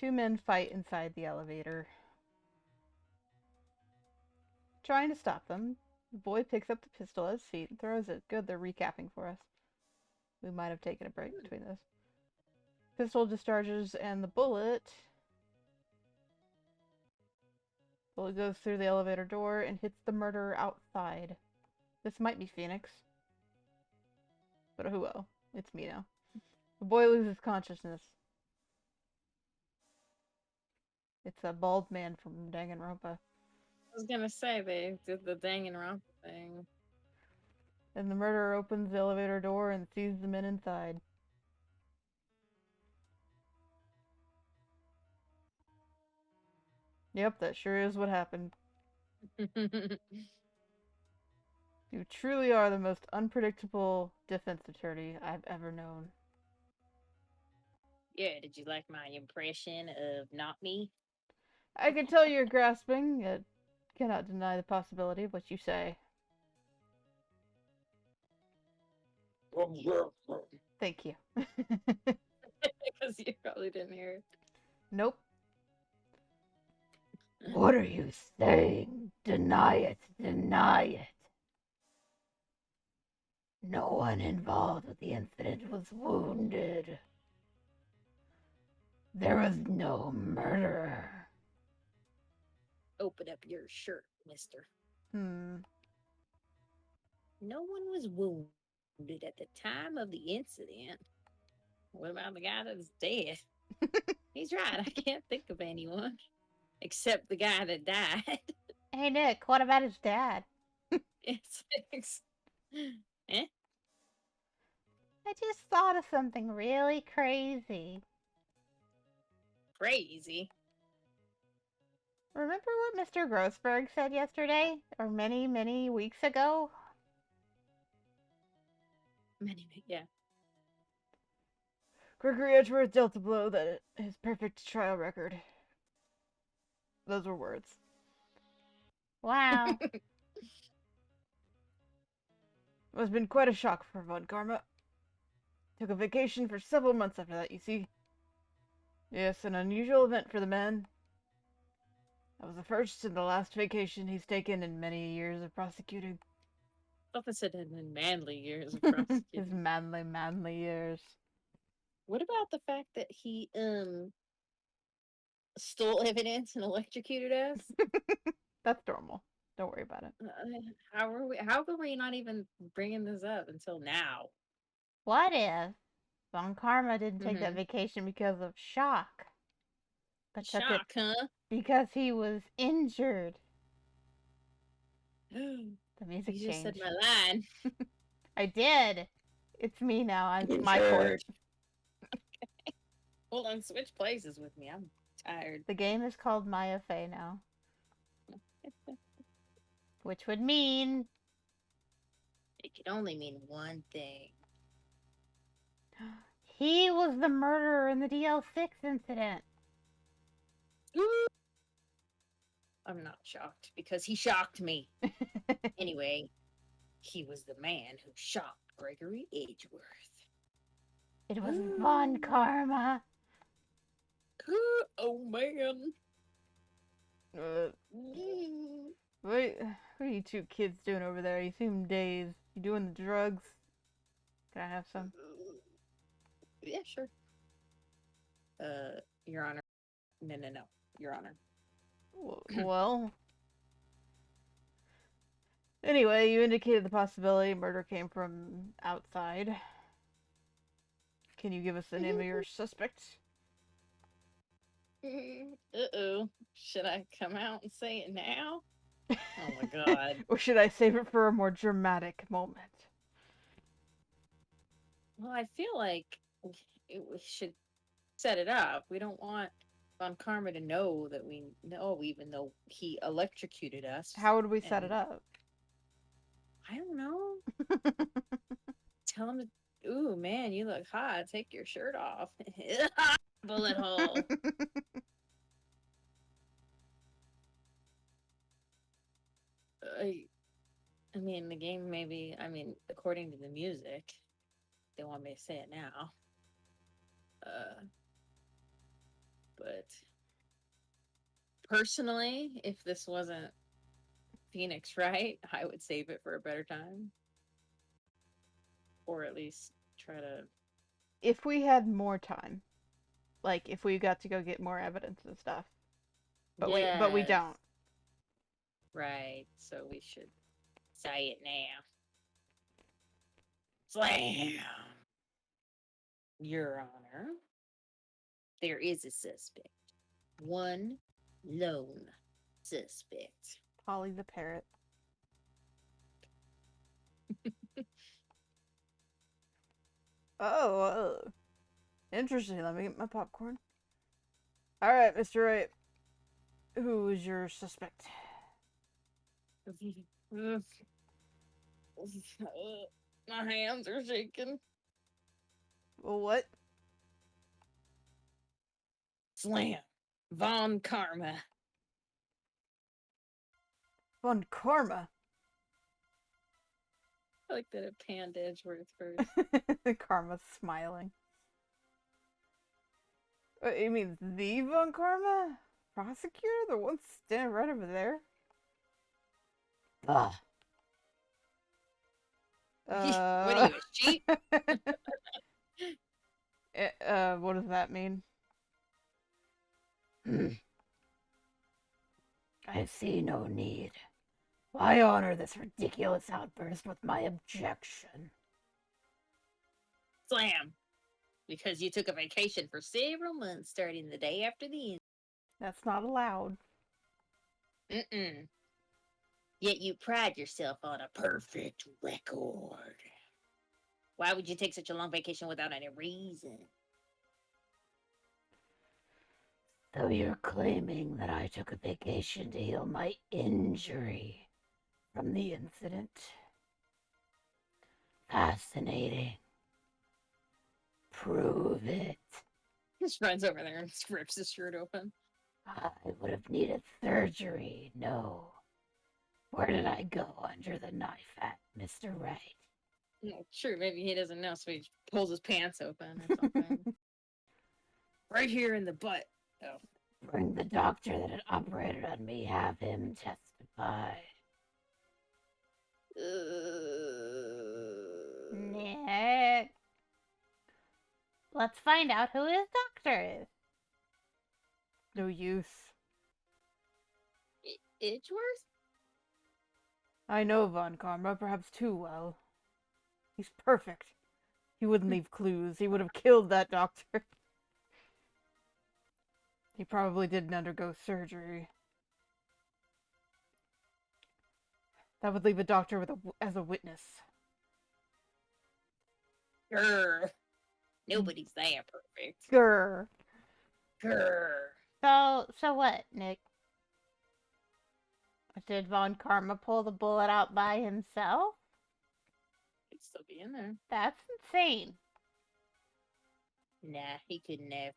Two men fight inside the elevator, trying to stop them. The boy picks up the pistol at his feet and throws it. Good, they're recapping for us. We might have taken a break between those. Pistol discharges and the bullet goes through the elevator door and hits the murderer outside. This might be Phoenix. But who will? It's me now. The boy loses consciousness. It's a bald man from Danganronpa. I was gonna say they did the Danganronpa thing. And the murderer opens the elevator door and sees the men inside. Yep, that sure is what happened. You truly are the most unpredictable defense attorney I've ever known. Yeah, did you like my impression of not me? I can tell you're grasping, yet cannot deny the possibility of what you say. Thank you. Because you probably didn't hear it. Nope. What are you saying? Deny it. Deny it. No one involved with the incident was wounded. There was no murderer. Open up your shirt, mister. Hmm. No one was wounded at the time of the incident. What about the guy that's dead? He's right. I can't think of anyone except the guy that died. Hey, Nick, what about his dad? It's eh? I just thought of something really crazy. Crazy. Remember what Mr. Grossberg said yesterday? Or many, many weeks ago? Yeah. Gregory Edgeworth dealt a blow that his perfect trial record. Those were words. Wow. It must have been quite a shock for Von Karma. Took a vacation for several months after that, you see. Yes, an unusual event for the man. That was the first and the last vacation he's taken in many years of prosecuting. Opposite in manly years of prosecuting. His manly years. What about the fact that he stole evidence and electrocuted us? That's normal. Don't worry about it. How are we not even bringing this up until now? What if Von Karma didn't take that vacation because of shock, but took it huh? because he was injured? The music You just changed. said my line. I did. It's me now. It's my court. Okay. Hold on, switch places with me. I'm tired. The game is called Maya Fey now. Which would mean... It can only mean one thing. He was the murderer in the DL6 incident. I'm not shocked because he shocked me. Anyway, he was the man who shot Gregory Edgeworth. It was Von Karma. Oh man. What are you two kids doing over there? You seem dazed. You doing the drugs? Can I have some? Yeah, sure. Your Honor. No, Your Honor. Well. Anyway, you indicated the possibility murder came from outside. Can you give us the name of your suspect? Uh-oh. Should I come out and say it now? Oh my god. Or should I save it for a more dramatic moment? Well, I feel like we should set it up. We don't want Von Karma to know that we know, even though he electrocuted us. How would we set it up? I don't know. Tell him to, ooh, man, you look hot. Take your shirt off. Bullet hole. I mean, the game maybe, according to the music, they want me to say it now. But But personally, if this wasn't Phoenix Wright, I would save it for a better time. Or at least try to... If we had more time, like if we got to go get more evidence and stuff, but we Yes. don't. Right, so we should say it now. Slam! Your Honor, there is a suspect. One lone suspect. Polly the parrot. Oh, interesting. Let me get my popcorn. All right, Mr. Wright. Who is your suspect? My hands are shaking. Well, what? Slam. Von Karma. Von Karma. I like that it panned Edgeworth first. Karma's smiling. You mean the Von Karma? Prosecutor? The one standing right over there? Ugh. What are you, a sheep? What does that mean? I see no need. Why honor this ridiculous outburst with my objection? Slam. Because you took a vacation for several months starting the day after the incident. That's not allowed. Mm-mm. Yet you pride yourself on a perfect record. Why would you take such a long vacation without any reason? So you're claiming that I took a vacation to heal my injury from the incident? Fascinating. Prove it. Just runs over there and rips his shirt open. I would have needed surgery. No. Where did I go under the knife at, Mr. Wright? Well, sure, maybe he doesn't know, so he pulls his pants open or something. Right here in the butt. Oh. Bring the doctor that had operated on me. Have him testify. Nick. Let's find out who his doctor is. No use. Edgeworth? I know Von Karma perhaps too well. He's perfect. He wouldn't leave clues. He would have killed that doctor. He probably didn't undergo surgery. That would leave a doctor as a witness. Grr. Nobody's that perfect. Grr. Grr. So what, Nick? Did Von Karma pull the bullet out by himself? He'd still be in there. That's insane. Nah, he couldn't have.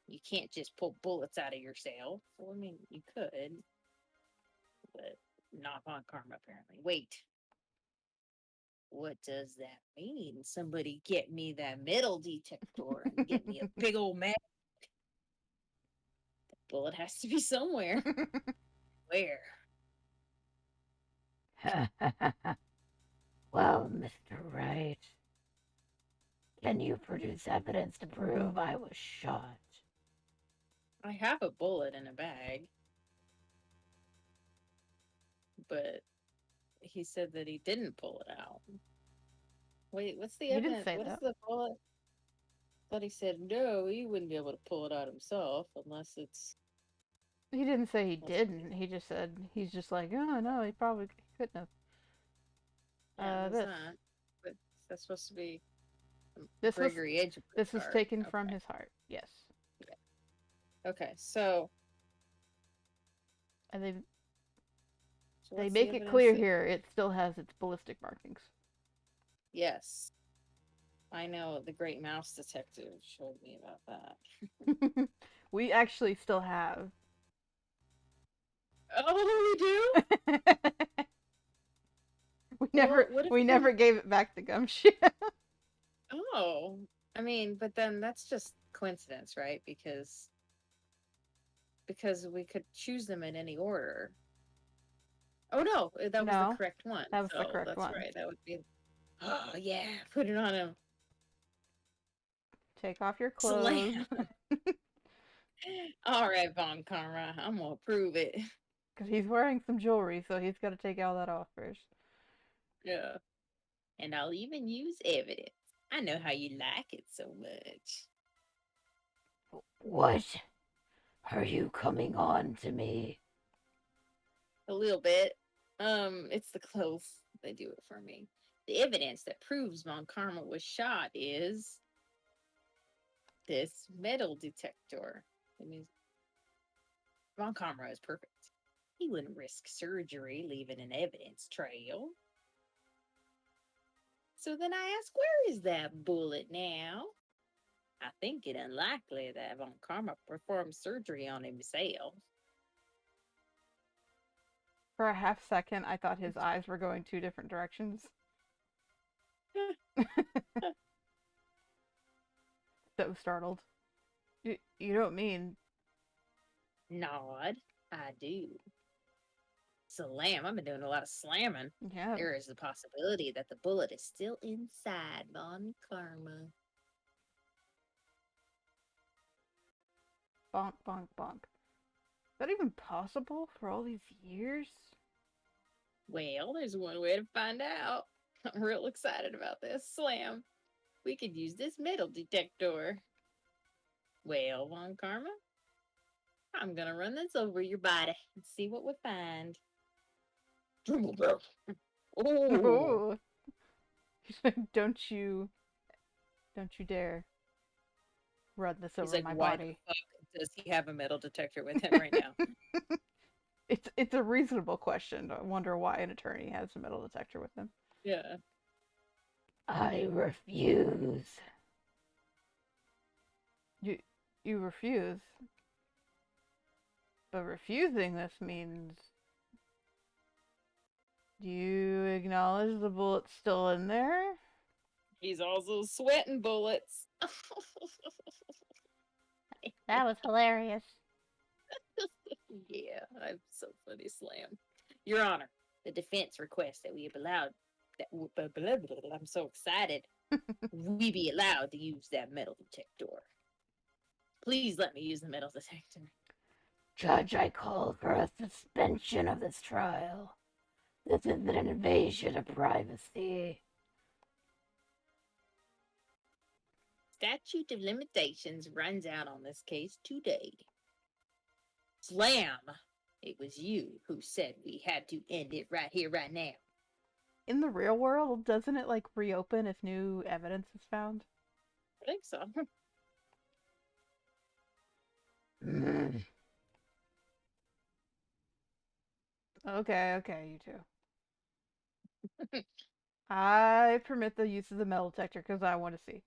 You can't just pull bullets out of yourself. Well, I mean, you could. But not Von Karma, apparently. Wait. What does that mean? Somebody get me that metal detector and get me a big old mag. The bullet has to be somewhere. Where? Well, Mr. Wright, can you produce evidence to prove I was shot? I have a bullet in a bag. But he said that he didn't pull it out. Wait, what's the evidence? What is the bullet? I thought he said no, he wouldn't be able to pull it out himself unless it's... He didn't say he didn't. He just said, he's just like, oh no, he probably couldn't have. Yeah, This. not. But that's supposed to be This Gregory Edgeworth. This was taken from his heart. Yes. Yeah. Okay, so. And So they make it clear here it still has its ballistic markings. Yes. I know, the Great Mouse Detective showed me about that. We actually still have. Oh, we do? we never gave it back to Gumshoe. Oh, I mean, but then that's just coincidence, right? Because because we could choose them in any order. Oh no, that was the No, correct one. that was the So correct that's one. right. That would be. Oh yeah, put it on him. Take off your clothes. Slam. All right, Von Karma, I'm gonna prove it. Because he's wearing some jewelry, so he's got to take all that off first. Yeah. And I'll even use evidence. I know how you like it so much. What are you coming on to me? A little bit. It's the clothes. They do it for me. The evidence that proves Von Karma was shot is this metal detector. It means Von Karma is perfect. He wouldn't risk surgery leaving an evidence trail. So then I ask, where is that bullet now? I think it unlikely that Von Karma performed surgery on himself. For a half second, I thought his eyes were going two different directions. So startled. You don't mean... Nod, I do. Slam, I've been doing a lot of slamming. Yeah. There is the possibility that the bullet is still inside Von Karma. Bonk, bonk, bonk. Is that even possible for all these years? Well, there's one way to find out. I'm real excited about this. Slam, we could use this metal detector. Well, Von Karma, I'm gonna run this over your body and see what we find. Oh, Don't you dare run this he's over like, my why body. the fuck does he have a metal detector with him right now? It's a reasonable question. I wonder why an attorney has a metal detector with him. Yeah. I refuse. You refuse. But refusing this means... Do you acknowledge the bullet's still in there? He's also sweating bullets. That was hilarious. Yeah, I'm so funny, Slam. Your Honor, the defense requests that we be allowed that I'm so excited. We be allowed to use that metal detector. Please let me use the metal detector. Judge, I call for a suspension of this trial. This is an invasion of privacy. Statute of limitations runs out on this case today. Slam! It was you who said we had to end it right here, right now. In the real world, doesn't it like reopen if new evidence is found? I think so. Mm. Okay, you two. I permit the use of the metal detector because I want to see.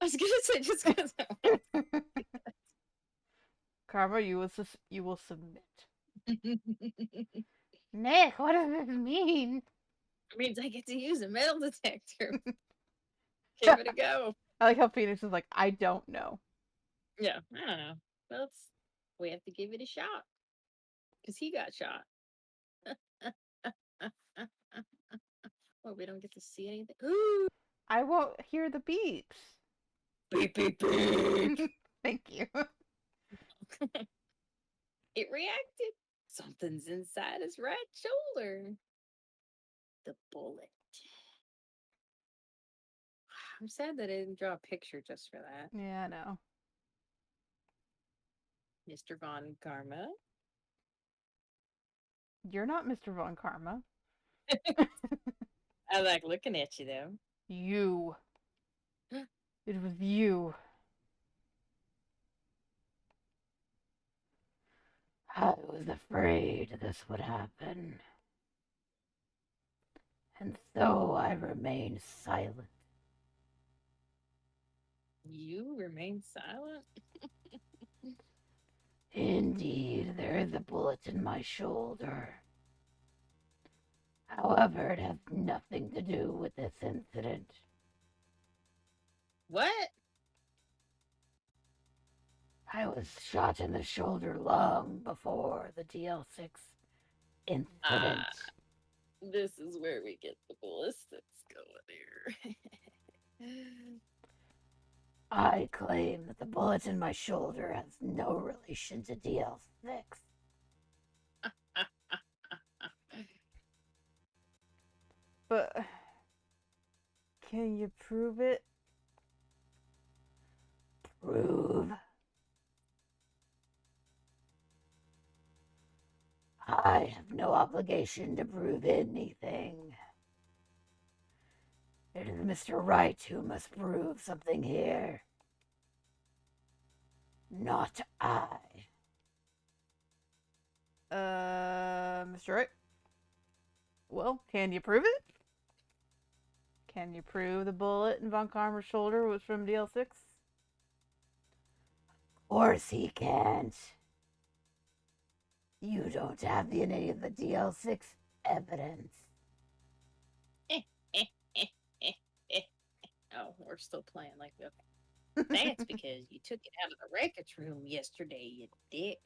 I was gonna say just because I want Karma, you will submit. to. Nick, what does this mean? It means I get to use a metal detector. Give it a go. I like how Phoenix is like, I don't know. Yeah, I don't know. Well, we have to give it a shot. Because he got shot. Well, we don't get to see anything. Ooh! I won't hear the beeps. Beep, beep, beep. Thank you. It reacted. Something's inside his right shoulder. The bullet. I'm sad that I didn't draw a picture just for that. Yeah, I know. Mr. Von Karma. You're not Mr. Von Karma. I like looking at you, though. You. It was you. I was afraid this would happen. And so I remained silent. You remain silent? Indeed, there is a bullet in my shoulder. However, it has nothing to do with this incident. What? I was shot in the shoulder long before the DL6 incident. This is where we get the ballistics going here. I claim that the bullet in my shoulder has no relation to DL6. But can you prove it? Prove? I have no obligation to prove anything. It is Mr. Wright who must prove something here. Not I. Mr. Wright? Well, can you prove it? Can you prove the bullet in Von Karmer's shoulder was from DL6? Of course he can't. You don't have any of the DL6 evidence. Oh, we're still playing like that. That's because you took it out of the wreckage room yesterday, you dick.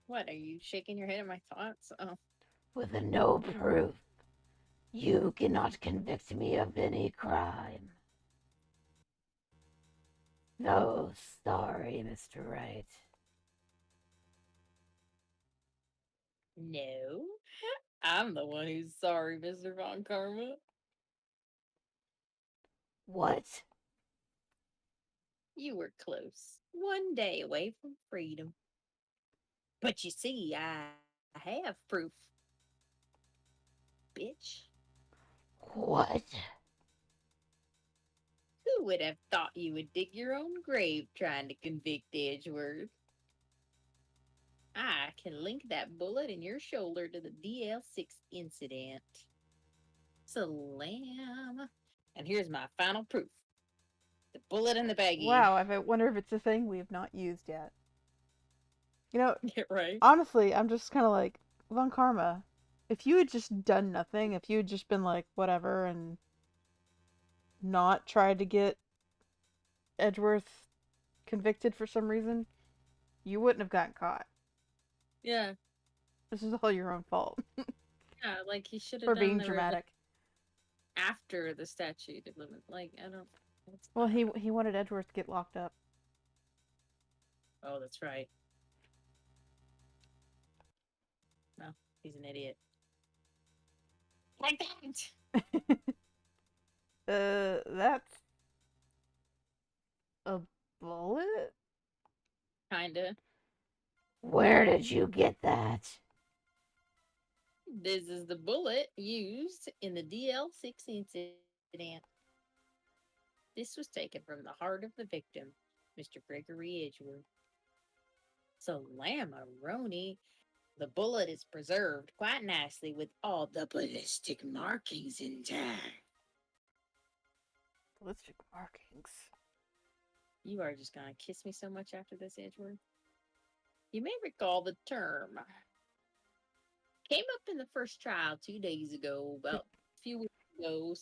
What, are you shaking your head at my thoughts? Oh. With no proof, you cannot convict me of any crime. So sorry, Mr. Wright. No, I'm the one who's sorry, Mr. Von Karma. What? You were close. One day away from freedom. But you see, I have proof. Bitch. What? Who would have thought you would dig your own grave trying to convict Edgeworth? I can link that bullet in your shoulder to the DL6 incident. Salam. And here's my final proof. The bullet in the baggie. Wow, I wonder if it's a thing we have not used yet. You know, Get right. honestly, I'm just kind of like, Von Karma, if you had just done nothing, if you had just been like, whatever, and not tried to get Edgeworth convicted for some reason, you wouldn't have gotten caught. Yeah. This is all your own fault. Yeah, like he should have for done being the dramatic. after the statute of limit. Like, I don't. Well, he wanted Edgeworth to get locked up. Oh, that's right. No, he's an idiot. Like that. That's a bullet? Kinda. Where did you get that? This is the bullet used in the DL6 incident. This was taken from the heart of the victim, Mr. Gregory Edgeworth. So, Lamaroni, the bullet is preserved quite nicely with all the ballistic markings intact. Ballistic markings. You are just gonna kiss me so much after this, Edgeworth. You may recall the term. Came up in the first trial 2 days ago, about a few weeks ago,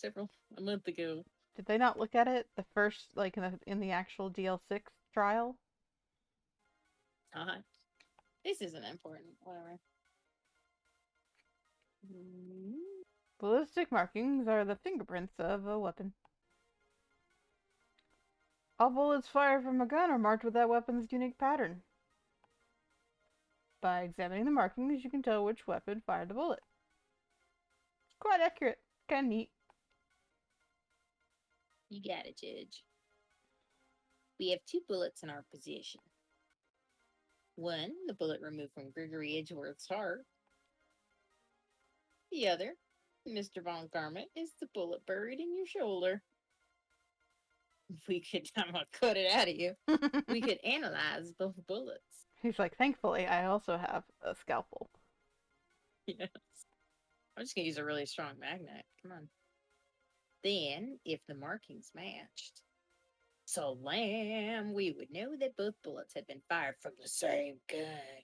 a month ago. Did they not look at it the first, like in the actual DL6 trial? This isn't important. Whatever. Ballistic markings are the fingerprints of a weapon. All bullets fired from a gun are marked with that weapon's unique pattern. By examining the markings, you can tell which weapon fired the bullet. Quite accurate. Kinda neat. You got it, Judge. We have 2 bullets in our possession. One, the bullet removed from Gregory Edgeworth's heart. The other, Mr. Von Karma, is the bullet buried in your shoulder. I'm gonna cut it out of you. We could analyze both bullets. He's like, thankfully, I also have a scalpel. Yes. I'm just gonna use a really strong magnet. Come on. Then, if the markings matched, we would know that both bullets had been fired from the same gun.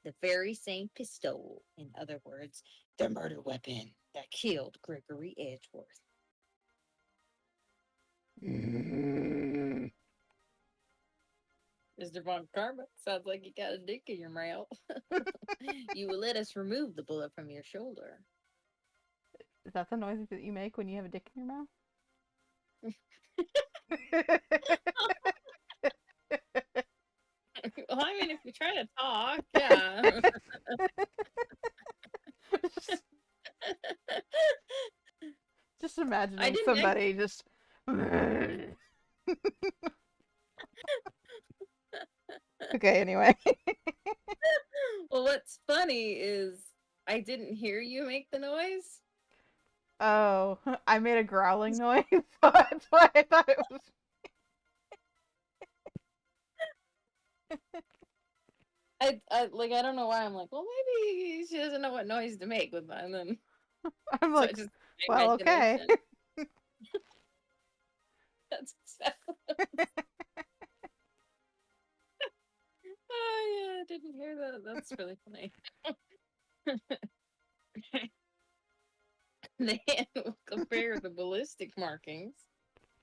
The very same pistol. In other words, the murder weapon that killed Gregory Edgeworth. Mr. Von Karma, sounds like you got a dick in your mouth. You will let us remove the bullet from your shoulder. Is that the noise that you make when you have a dick in your mouth? Well, I mean, if you're trying to talk, yeah. Just I imagining didn't. somebody just. Okay, anyway. Well, what's funny is I didn't hear you make the noise. Oh, I made a growling noise, so that's why I thought it was. I don't know why I'm like, well, maybe she doesn't know what noise to make with that, and then I'm so I like, just well, okay. imagination. That's exactly. Oh yeah, I didn't hear that. That's really funny. Then we'll compare the ballistic markings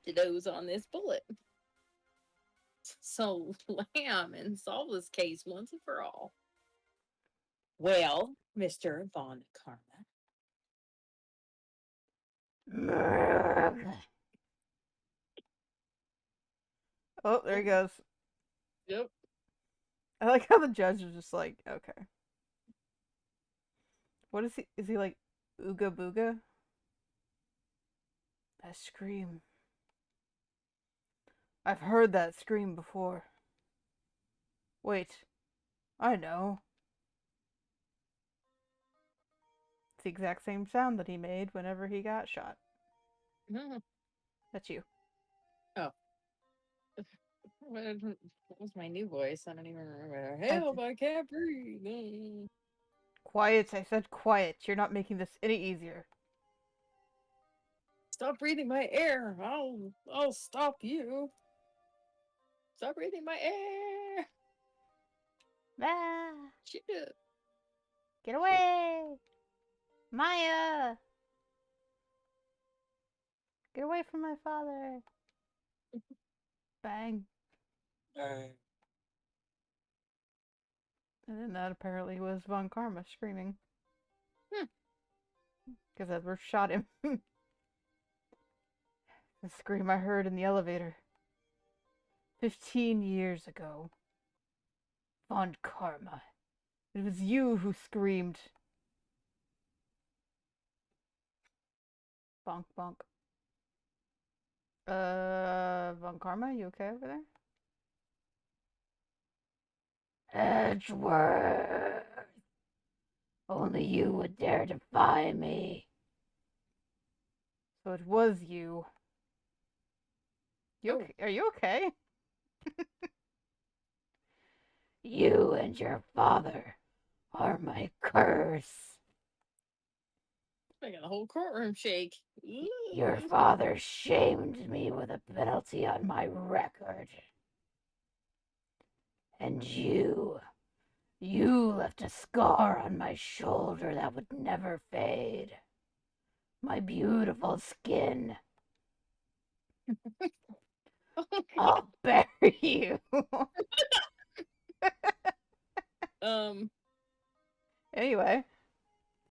to those on this bullet. So Lamb and solve this case once and for all. Well, Mr. Von Karma. Oh, there he goes. Yep. I like how the judge is just like, okay. What is he? Is he like Ooga Booga? That scream. I've heard that scream before. Wait, I know. It's the exact same sound that he made whenever he got shot. Mhm. That's you. Oh. What was my new voice? I don't even remember. I Help, I can't breathe. Quiet, I said quiet. You're not making this any easier. Stop breathing my air. I'll stop you. Stop breathing my air. Ah, Shit. get away! Maya! Get away from my father! Bang. And then that apparently was Von Karma screaming. Because Edward shot him. The scream I heard in the elevator. 15 years ago. Von Karma. It was you who screamed. Bonk bonk. Von Karma, you okay over there? Edgeworth. Only you would dare defy me. So it was you. Oh. Are you okay? You and your father are my curse. I got the whole courtroom shake. Your father shamed me with a penalty on my record. And you left a scar on my shoulder that would never fade. My beautiful skin. I'll bury you. Um. Anyway,